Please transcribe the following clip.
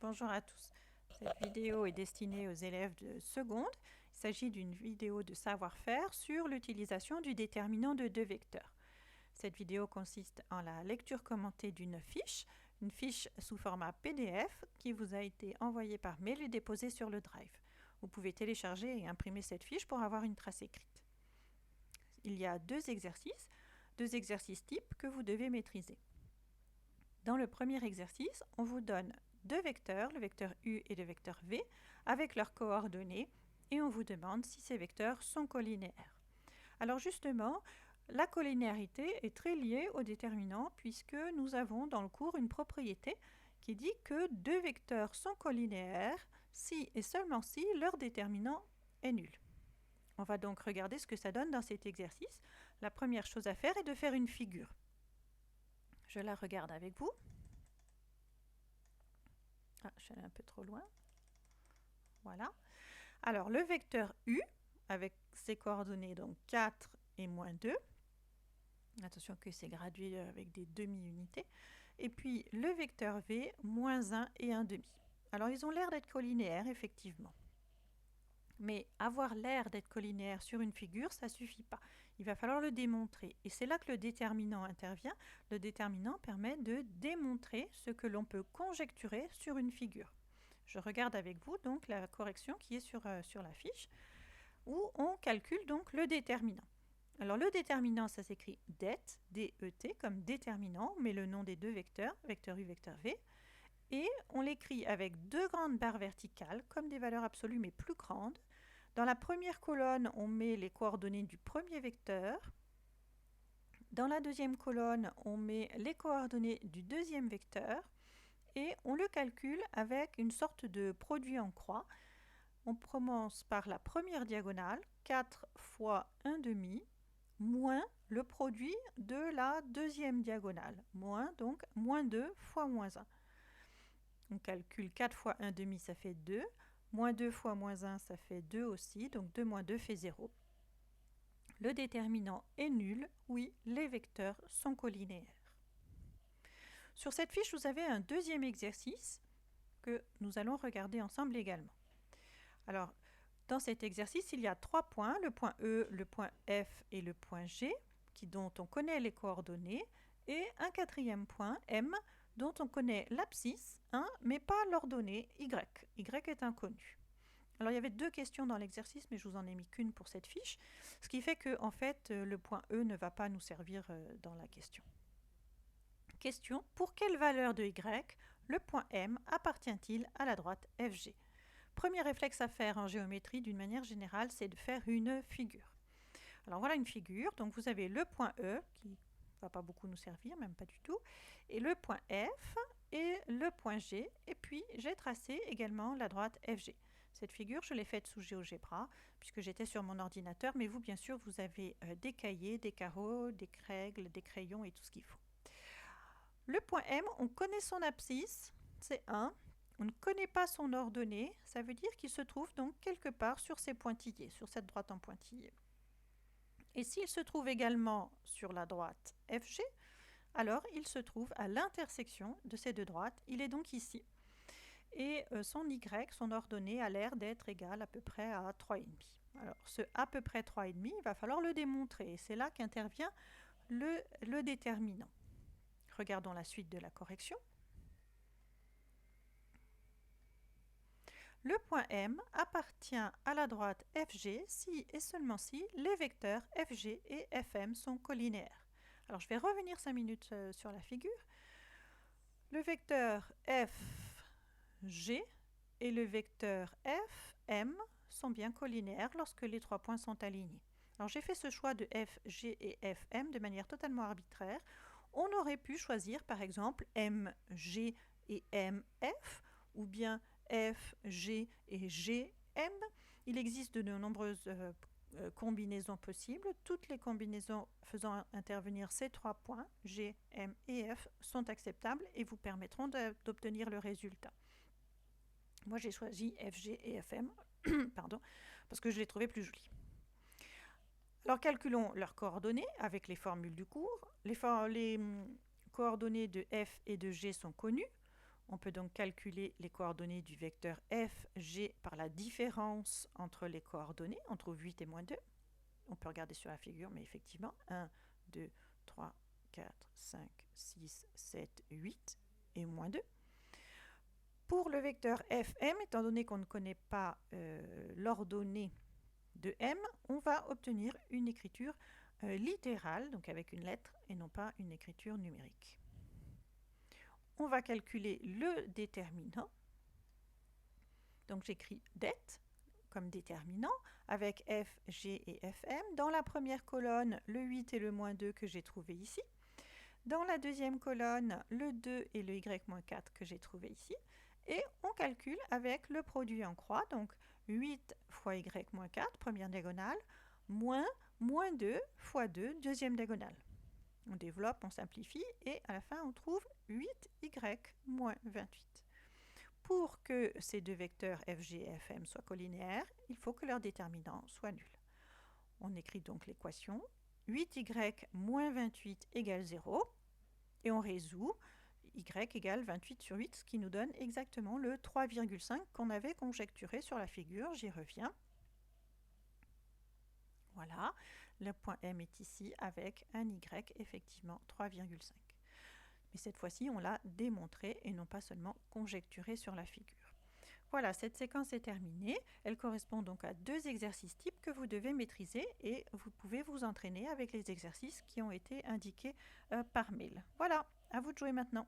Bonjour à tous. Cette vidéo est destinée aux élèves de seconde. Il s'agit d'une vidéo de savoir-faire sur l'utilisation du déterminant de deux vecteurs. Cette vidéo consiste en la lecture commentée d'une fiche, une fiche sous format PDF qui vous a été envoyée par mail et déposée sur le Drive. Vous pouvez télécharger et imprimer cette fiche pour avoir une trace écrite. Il y a deux exercices types que vous devez maîtriser. Dans le premier exercice, on vous donne deux vecteurs, le vecteur U et le vecteur V, avec leurs coordonnées, et on vous demande si ces vecteurs sont collinéaires. Alors justement, la collinéarité est très liée au déterminant, puisque nous avons dans le cours une propriété qui dit que deux vecteurs sont collinéaires si et seulement si leur déterminant est nul. On va donc regarder ce que ça donne dans cet exercice. La première chose à faire est de faire une figure. Je la regarde avec vous. Ah, je suis allée un peu trop loin. Voilà. Alors, le vecteur U, avec ses coordonnées, donc 4 et moins 2. Attention que c'est gradué avec des demi-unités. Et puis, le vecteur V, moins 1 et 1 demi. Alors, ils ont l'air d'être collinéaires, effectivement. Mais avoir l'air d'être collinéaire sur une figure, ça ne suffit pas. Il va falloir le démontrer. Et c'est là que le déterminant intervient. Le déterminant permet de démontrer ce que l'on peut conjecturer sur une figure. Je regarde avec vous donc la correction qui est sur la fiche, où on calcule donc le déterminant. Alors le déterminant, ça s'écrit det, D-E-T, comme déterminant. On met le nom des deux vecteurs, vecteur U, vecteur V. Et on l'écrit avec deux grandes barres verticales, comme des valeurs absolues mais plus grandes. Dans la première colonne, on met les coordonnées du premier vecteur. Dans la deuxième colonne, on met les coordonnées du deuxième vecteur. Et on le calcule avec une sorte de produit en croix. On commence par la première diagonale, 4 fois 1 demi, moins le produit de la deuxième diagonale, moins donc moins 2 fois moins 1. On calcule 4 fois 1 demi, ça fait 2. Moins 2 fois moins 1, ça fait 2 aussi. Donc 2 moins 2 fait 0. Le déterminant est nul. Oui, les vecteurs sont collinéaires. Sur cette fiche, vous avez un deuxième exercice que nous allons regarder ensemble également. Alors, dans cet exercice, il y a 3 points, le point E, le point F et le point G, dont on connaît les coordonnées, et un quatrième point, M, dont on connaît l'abscisse, mais pas l'ordonnée Y. Y est inconnu. Alors il y avait deux questions dans l'exercice, mais je vous en ai mis qu'une pour cette fiche, ce qui fait que en fait le point E ne va pas nous servir dans la question. Question, pour quelle valeur de Y le point M appartient-il à la droite FG? Premier réflexe à faire en géométrie d'une manière générale, c'est de faire une figure. Alors voilà une figure, donc vous avez le point E qui ne va pas beaucoup nous servir, même pas du tout, et le point F et le point G, et puis j'ai tracé également la droite FG. Cette figure, je l'ai faite sous GeoGebra, puisque j'étais sur mon ordinateur, mais vous, bien sûr, vous avez des cahiers, des carreaux, des règles, des crayons et tout ce qu'il faut. Le point M, on connaît son abscisse, c'est 1. On ne connaît pas son ordonnée, ça veut dire qu'il se trouve donc quelque part sur ces pointillés, sur cette droite en pointillé. Et s'il se trouve également sur la droite FG, alors il se trouve à l'intersection de ces deux droites, il est donc ici. Et son Y, son ordonnée, a l'air d'être égal à peu près à 3,5. Alors ce à peu près 3,5, il va falloir le démontrer, et c'est là qu'intervient le déterminant. Regardons la suite de la correction. Le point M appartient à la droite FG si et seulement si les vecteurs FG et FM sont collinéaires. Alors je vais revenir 5 minutes sur la figure. Le vecteur FG et le vecteur FM sont bien collinéaires lorsque les 3 points sont alignés. Alors j'ai fait ce choix de FG et FM de manière totalement arbitraire. On aurait pu choisir par exemple MG et MF ou bien F, G et G, M. Il existe de nombreuses combinaisons possibles. Toutes les combinaisons faisant intervenir ces 3 points, G, M et F, sont acceptables et vous permettront d'obtenir le résultat. Moi, j'ai choisi F, G et FM, pardon, parce que je les trouvais plus jolies. Alors, calculons leurs coordonnées avec les formules du cours. Les coordonnées de F et de G sont connues. On peut donc calculer les coordonnées du vecteur f, g par la différence entre les coordonnées. On trouve 8 et moins 2. On peut regarder sur la figure, mais effectivement, 1, 2, 3, 4, 5, 6, 7, 8 et moins 2. Pour le vecteur fm, étant donné qu'on ne connaît pas l'ordonnée de m, on va obtenir une écriture littérale, donc avec une lettre, et non pas une écriture numérique. On va calculer le déterminant. Donc j'écris det comme déterminant avec f, g et fm. Dans la première colonne, le 8 et le moins 2 que j'ai trouvé ici. Dans la deuxième colonne, le 2 et le y-4 que j'ai trouvé ici. Et on calcule avec le produit en croix, donc 8 fois y-4, première diagonale, moins 2 fois 2, deuxième diagonale. On développe, on simplifie, et à la fin, on trouve 8y moins 28. Pour que ces deux vecteurs fg et fm soient colinéaires, il faut que leur déterminant soit nul. On écrit donc l'équation 8y moins 28 égale 0, et on résout y égale 28 sur 8, ce qui nous donne exactement le 3,5 qu'on avait conjecturé sur la figure. J'y reviens. Voilà, le point M est ici avec un y, effectivement 3,5. Mais cette fois-ci, on l'a démontré et non pas seulement conjecturé sur la figure. Voilà, cette séquence est terminée. Elle correspond donc à 2 exercices types que vous devez maîtriser et vous pouvez vous entraîner avec les exercices qui ont été indiqués par mail. Voilà, à vous de jouer maintenant.